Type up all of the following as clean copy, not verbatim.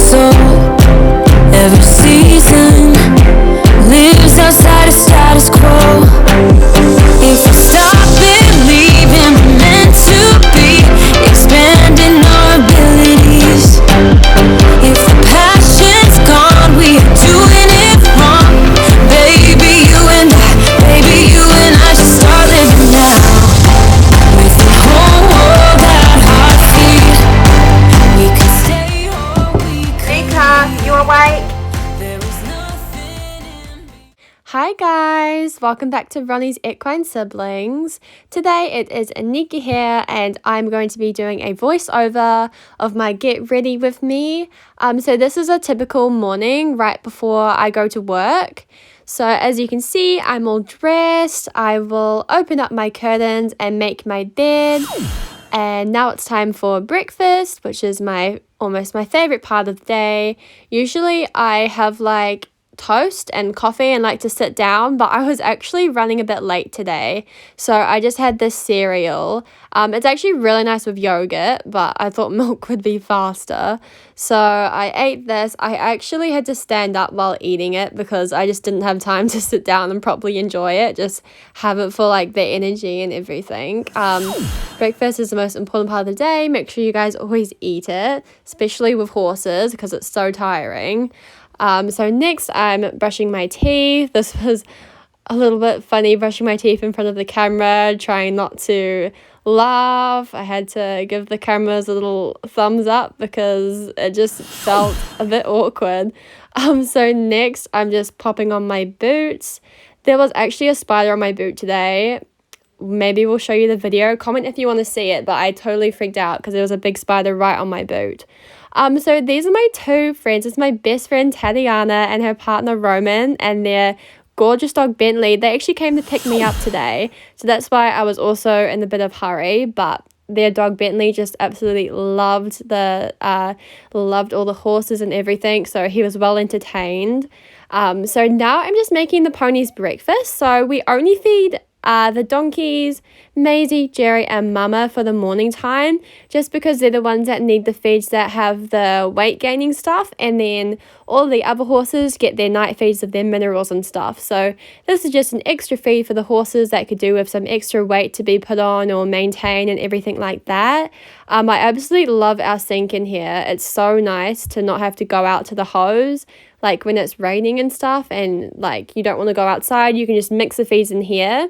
soul. Every season lives outside of status quo. If we stop believing we're meant to be, expanding our abilities. If the passion's gone, we are doing it wrong. Baby, you and I should start living now. With the whole world at our feet, we could stay or we could Nika, you awake? There is nothing in me. Hi guys, welcome back to Ronnie's Equine Siblings. Today it is Anika here and I'm going to be doing a voiceover of my Get Ready With Me. So this is a typical morning right before I go to work. So as you can see, I'm all dressed. I will open up my curtains and make my bed. And now it's time for breakfast, which is almost my favorite part of the day. Usually I have like toast and coffee and like to sit down, but I was actually running a bit late today, so I just had this cereal. It's actually really nice with yogurt, but I thought milk would be faster, so I ate this. I actually had to stand up while eating it because I just didn't have time to sit down and properly enjoy it, just have it for like the energy and everything. Breakfast is the most important part of the day. Make sure you guys always eat it, especially with horses because it's so tiring. So next I'm brushing my teeth. This was a little bit funny, brushing my teeth in front of the camera, trying not to laugh. I had to give the cameras a little thumbs up because it just felt a bit awkward. So next I'm just popping on my boots. There was actually a spider on my boot today. Maybe we'll show you the video. Comment if you want to see it, but I totally freaked out because there was a big spider right on my boot. So these are my two friends. It's my best friend Tatiana and her partner Roman and their gorgeous dog Bentley. They actually came to pick me up today, so that's why I was also in a bit of hurry, but their dog Bentley just absolutely loved all the horses and everything, so he was well entertained. So now I'm just making the ponies breakfast. So we only feed the donkeys, Maisie, Jerry and Mama for the morning time, just because they're the ones that need the feeds that have the weight gaining stuff, and then all the other horses get their night feeds of their minerals and stuff. So this is just an extra feed for the horses that could do with some extra weight to be put on or maintain and everything like that. I absolutely love our sink in here. It's so nice to not have to go out to the hose like when it's raining and stuff, and like you don't want to go outside, you can just mix the feeds in here.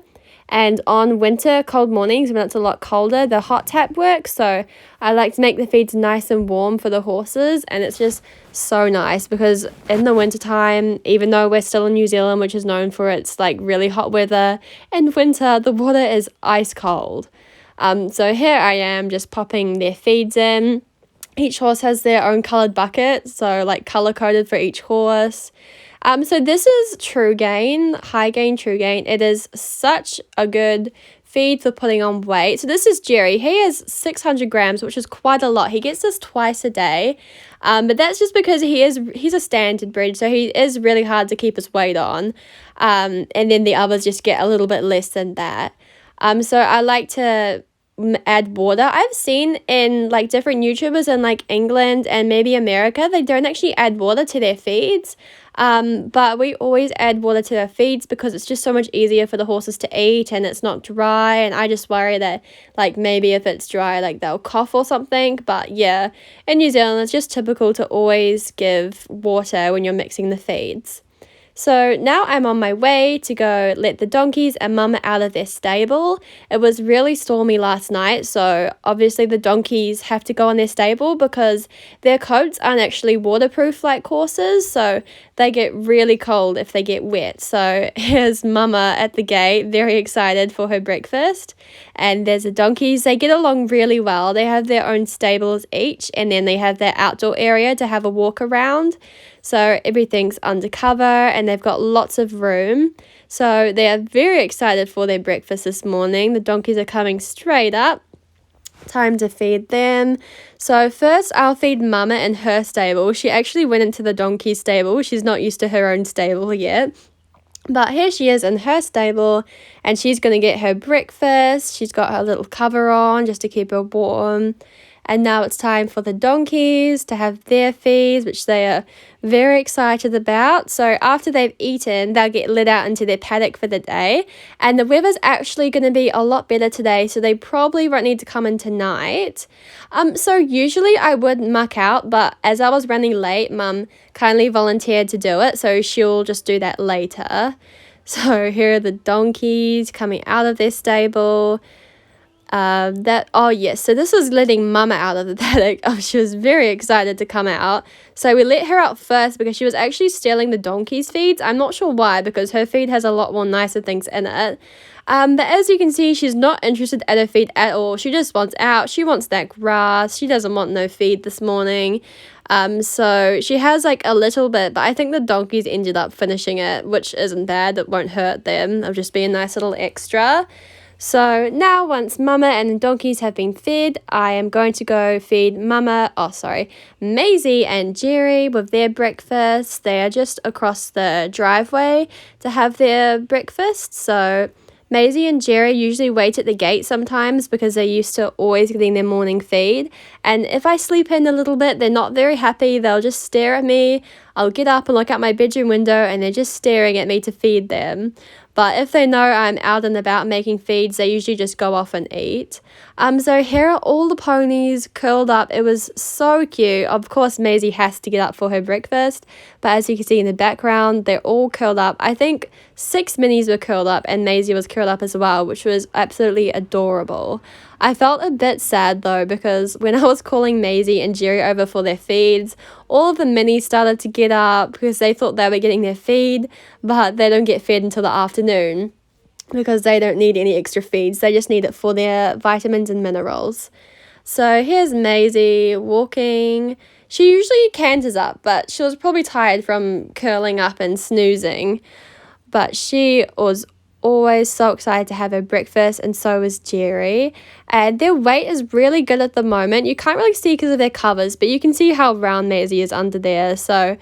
And on winter cold mornings when it's a lot colder, the hot tap works, so I like to make the feeds nice and warm for the horses, and it's just so nice because in the winter time, even though we're still in New Zealand, which is known for its like really hot weather, in winter the water is ice cold. So here I am just popping their feeds in. Each horse has their own coloured bucket, so like colour coded for each horse. So this is True Gain, High Gain True Gain. It is such a good feed for putting on weight. So this is Jerry. He has 600 grams, which is quite a lot. He gets this twice a day, but that's just because he's a standard breed, so he is really hard to keep his weight on. And then the others just get a little bit less than that. So I like to add water. I've seen in like different YouTubers in like England and maybe America, they don't actually add water to their feeds. But we always add water to our feeds because it's just so much easier for the horses to eat and it's not dry, and I just worry that like maybe if it's dry like they'll cough or something. But yeah, in New Zealand it's just typical to always give water when you're mixing the feeds. So now I'm on my way to go let the donkeys and Mama out of their stable. It was really stormy last night, so obviously the donkeys have to go in their stable because their coats aren't actually waterproof like horses, so they get really cold if they get wet. So here's Mama at the gate, very excited for her breakfast. And there's the donkeys. They get along really well. They have their own stables each, and then they have their outdoor area to have a walk around. So everything's undercover and they've got lots of room. So they are very excited for their breakfast this morning. The donkeys are coming straight up. Time to feed them. So first I'll feed Mama in her stable. She actually went into the donkey stable. She's not used to her own stable yet. But here she is in her stable and she's going to get her breakfast. She's got her little cover on just to keep her warm. And now it's time for the donkeys to have their feeds, which they are very excited about. So after they've eaten, they'll get let out into their paddock for the day. And the weather's actually going to be a lot better today, so they probably won't need to come in tonight. So usually I would muck out, but as I was running late, Mum kindly volunteered to do it, so she'll just do that later. So here are the donkeys coming out of their stable. So this was letting Mama out of the paddock. She was very excited to come out. So we let her out first because she was actually stealing the donkey's feeds. I'm not sure why, because her feed has a lot more nicer things in it. But as you can see, she's not interested at her feed at all. She just wants out. She wants that grass. She doesn't want no feed this morning. So she has like a little bit, but I think the donkeys ended up finishing it, which isn't bad. It won't hurt them. It'll just be a nice little extra. So now once Mama and the donkeys have been fed, I am going to go feed Maisie and Jerry with their breakfast. They are just across the driveway to have their breakfast. So Maisie and Jerry usually wait at the gate sometimes because they're used to always getting their morning feed. And if I sleep in a little bit, they're not very happy. They'll just stare at me. I'll get up and look out my bedroom window and they're just staring at me to feed them. But if they know I'm out and about making feeds, they usually just go off and eat. So here are all the ponies curled up. It was so cute. Of course, Maisie has to get up for her breakfast. But as you can see in the background, they're all curled up. I think 6 minis were curled up and Maisie was curled up as well, which was absolutely adorable. I felt a bit sad though, because when I was calling Maisie and Jerry over for their feeds, all of the minis started to get up because they thought they were getting their feed, but they don't get fed until the afternoon because they don't need any extra feeds. They just need it for their vitamins and minerals. So here's Maisie walking. She usually canters up, but she was probably tired from curling up and snoozing. But she was always so excited to have her breakfast, and so is Jerry. And their weight is really good at the moment. You can't really see because of their covers, but you can see how round Maisie is under there. So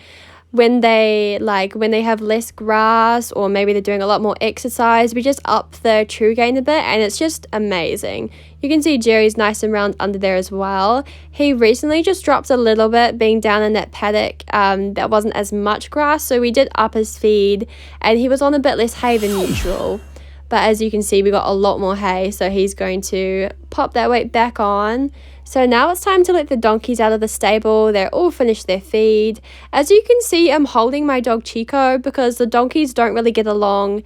when they have less grass, or maybe they're doing a lot more exercise, we just up the true gain a bit, and it's just amazing. You can see Jerry's nice and round under there as well. He recently just dropped a little bit being down in that paddock. That wasn't as much grass, so we did up his feed and he was on a bit less hay than usual. But as you can see, we got a lot more hay, so he's going to pop that weight back on. So now it's time to let the donkeys out of the stable. They're all finished their feed. As you can see, I'm holding my dog Chico because the donkeys don't really get along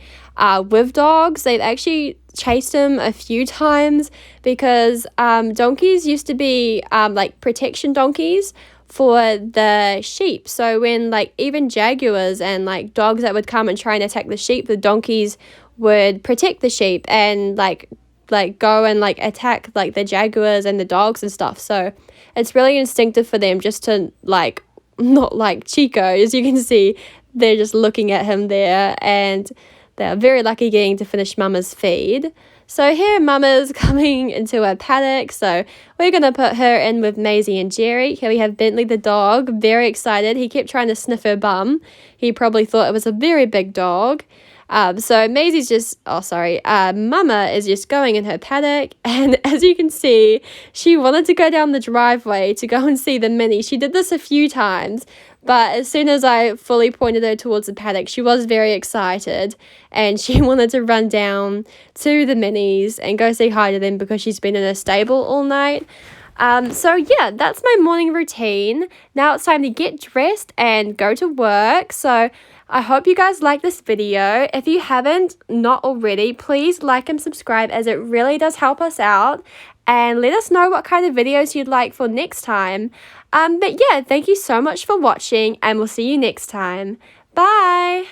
with dogs. They've actually chased him a few times because donkeys used to be like protection donkeys for the sheep. So when like even jaguars and like dogs that would come and try and attack the sheep, the donkeys would protect the sheep and like go and like attack like the jaguars and the dogs and stuff. So it's really instinctive for them just to like not like Chico. As you can see, they're just looking at him there, and they're very lucky getting to finish Mama's feed. So here Mama's coming into a paddock, so we're going to put her in with Maisie and Jerry. Here we have Bentley the dog, very excited. He kept trying to sniff her bum. He probably thought it was a very big dog. So Maisie's just, Mama is just going in her paddock, and as you can see, she wanted to go down the driveway to go and see the mini. She did this a few times, but as soon as I fully pointed her towards the paddock, she was very excited, and she wanted to run down to the minis and go say hi to them because she's been in a stable all night. So yeah, that's my morning routine. Now it's time to get dressed and go to work. So I hope you guys like this video. If you haven't, not already, please like and subscribe, as it really does help us out. And let us know what kind of videos you'd like for next time. But yeah, thank you so much for watching, and we'll see you next time. Bye!